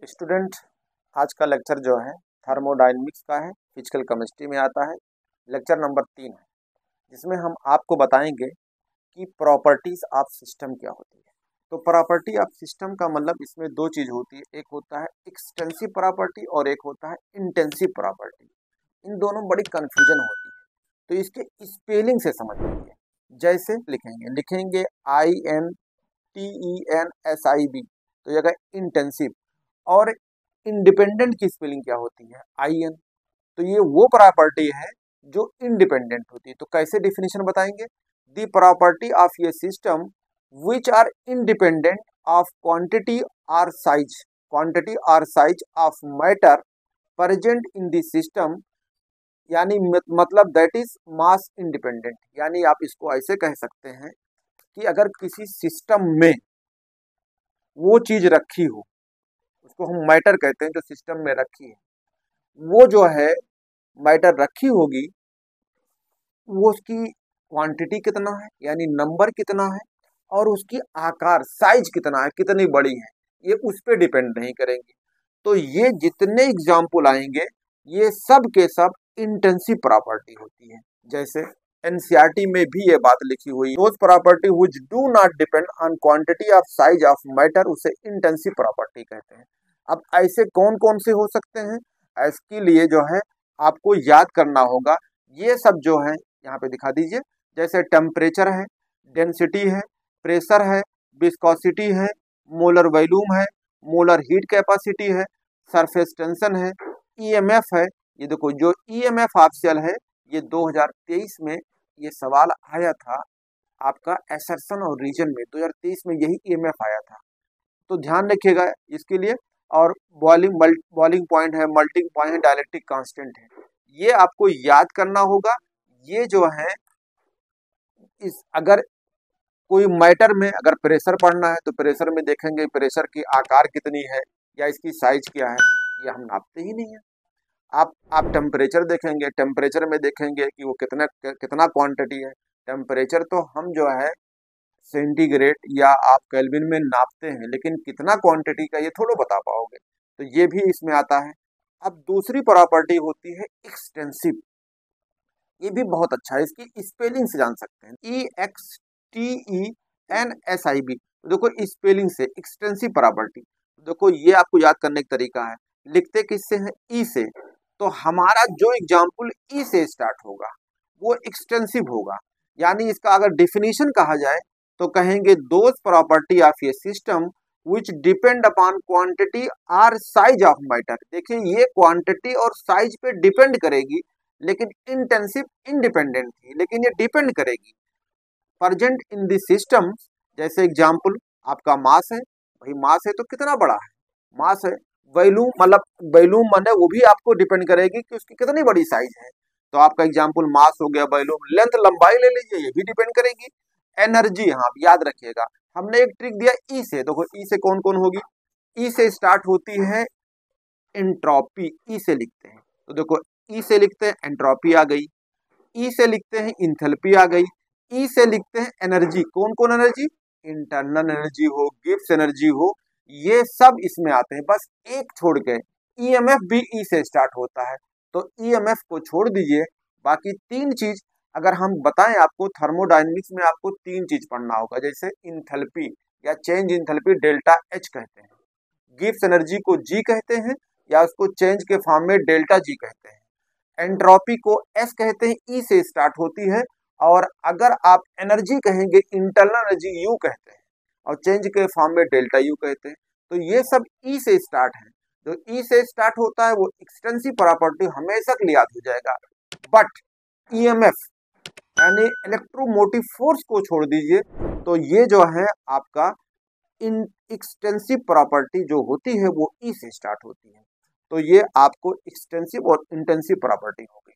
Student, आज का lecture जो है थर्मोडायनेमिक्स का है, फिजिकल केमिस्ट्री में आता है। लेक्चर नंबर 3 है, जिसमें हम आपको बताएंगे कि प्रॉपर्टीज ऑफ सिस्टम क्या होती है। तो प्रॉपर्टी ऑफ सिस्टम का मतलब इसमें दो चीज होती है, एक होता है एक्सटेंसिव प्रॉपर्टी और एक होता है इंटेंसिव प्रॉपर्टी। इन दोनों बड़ी कंफ्यूजन होती है, तो इसके स्पेलिंग से समझ लीजिए। जैसे लिखेंगे INTENSIV, तो ये इंटेंसिव। और इंडिपेंडेंट की स्पेलिंग क्या होती है? IN। तो ये वो प्रॉपर्टी है जो इंडिपेंडेंट होती है। तो कैसे डिफिनेशन बताएंगे? The property of a system which are independent of quantity और size of matter present in the system, यानी मतलब दैट इज मास इंडिपेंडेंट। यानी आप इसको ऐसे कह सकते हैं कि अगर किसी सिस्टम में वो चीज रखी हो, उसको हम मैटर कहते हैं, जो सिस्टम में रखी है, वो जो है मैटर रखी होगी, वो उसकी क्वांटिटी कितना है यानी नंबर कितना है, और उसकी आकार साइज कितना है, कितनी बड़ी है, ये उस पर डिपेंड नहीं करेंगे। तो ये जितने एग्जाम्पल आएंगे ये सब के सब इंटेंसिव प्रॉपर्टी होती है। जैसे एनसीईआरटी में भी ये बात लिखी हुई, those property which do not depend on quantity of size of matter, उसे इंटेंसिव प्रॉपर्टी कहते हैं। अब ऐसे कौन कौन से हो सकते हैं, इसके लिए जो है आपको याद करना होगा। ये सब जो है यहाँ पे दिखा दीजिए। जैसे टेम्परेचर है, डेंसिटी है, प्रेशर है, विस्कोसिटी है, मोलर वॉल्यूम है, मोलर हीट कैपेसिटी है, सरफेस टेंशन है, ईएमएफ है। ये देखो जो ईएमएफ ऑप्शनल है, ये 2023 में ये सवाल आया था आपका एसर्शन और रीजन में। 2023 में यही ईएमएफ आया था, तो ध्यान रखिएगा इसके लिए। और बॉइलिंग पॉइंट है, मेल्टिंग पॉइंट है, डायलेक्ट्रिक कांस्टेंट है, ये आपको याद करना होगा। ये जो है इस अगर कोई मैटर में अगर प्रेशर पढ़ना है तो प्रेशर में देखेंगे प्रेशर की आकार कितनी है या इसकी साइज क्या है, ये हम नापते ही नहीं है। आप टेम्परेचर देखेंगे, टेम्परेचर में देखेंगे कि वो कितना क्वांटिटी है। टेम्परेचर तो हम जो है सेंटीग्रेड या आप केल्विन में नापते हैं, लेकिन कितना क्वांटिटी का ये थोड़ा बता पाओगे, तो ये भी इसमें आता है। अब दूसरी प्रॉपर्टी होती है एक्सटेंसिव। ये भी बहुत अच्छा है, इसकी स्पेलिंग से जान सकते हैं, EXTENSIV। देखो स्पेलिंग से एक्सटेंसिव प्रॉपर्टी, देखो ये आपको याद करने का तरीका है। लिखते किससे हैं? ई से। तो हमारा जो एग्जाम्पल ई से स्टार्ट होगा वो एक्सटेंसिव होगा। यानी इसका अगर डिफिनीशन कहा जाए तो कहेंगे those property of a system which depend upon quantity और साइज ऑफ मैटर। देखिए ये क्वांटिटी और साइज पे डिपेंड करेगी, लेकिन इंटेंसिव इंडिपेंडेंट थी, लेकिन ये डिपेंड करेगी प्रेजेंट इन द सिस्टम। जैसे एग्जांपल आपका मास है, भाई मास है तो कितना बड़ा है, मास है। वॉल्यूम मतलब वॉल्यूम माने वो भी आपको डिपेंड करेगी कि उसकी कितनी बड़ी साइज है। तो आपका एग्जांपल मास हो गया, वॉल्यूम, लेंथ लंबाई ले लीजिए, ये भी डिपेंड करेगी। एनर्जी, हाँ याद रखिएगा, हमने एक ट्रिक दिया ई से। देखो ई से कौन कौन होगी, ई से स्टार्ट होती है एंट्रोपी, ई से लिखते हैं। तो देखो ई से लिखते हैं एंट्रोपी आ गई, ई से लिखते हैं इंथैल्पी आ गई, ई से लिखते हैं एनर्जी। कौन कौन एनर्जी? इंटरनल एनर्जी हो, गिब्स एनर्जी हो, ये सब इसमें आते हैं। बस एक छोड़ के ईएमएफ भी ई से स्टार्ट होता है, तो ईएमएफ को छोड़ दीजिए। बाकी तीन चीज अगर हम बताएं आपको, थर्मोडायनेमिक्स में आपको तीन चीज पढ़ना होगा। जैसे इंथैल्पी या चेंज इंथैल्पी डेल्टा एच कहते हैं, गिब्स एनर्जी को जी कहते हैं या उसको चेंज के फॉर्म में डेल्टा जी कहते हैं, एंट्रोपी को एस कहते हैं, ई से स्टार्ट होती है। और अगर आप एनर्जी कहेंगे इंटरनल एनर्जी यू कहते हैं, और चेंज के फॉर्म में डेल्टा यू कहते हैं। तो ये सब ई से स्टार्ट है। जो ई से स्टार्ट होता है वो एक्सटेंसिव प्रॉपर्टी हमेशा के लिए याद हो जाएगा। बट ईएमएफ यानी इलेक्ट्रोमोटिव फोर्स को छोड़ दीजिए, तो ये जो है आपका इन एक्सटेंसिव प्रॉपर्टी जो होती है वो ई से स्टार्ट होती है। तो ये आपको एक्सटेंसिव और इंटेंसिव प्रॉपर्टी होगी।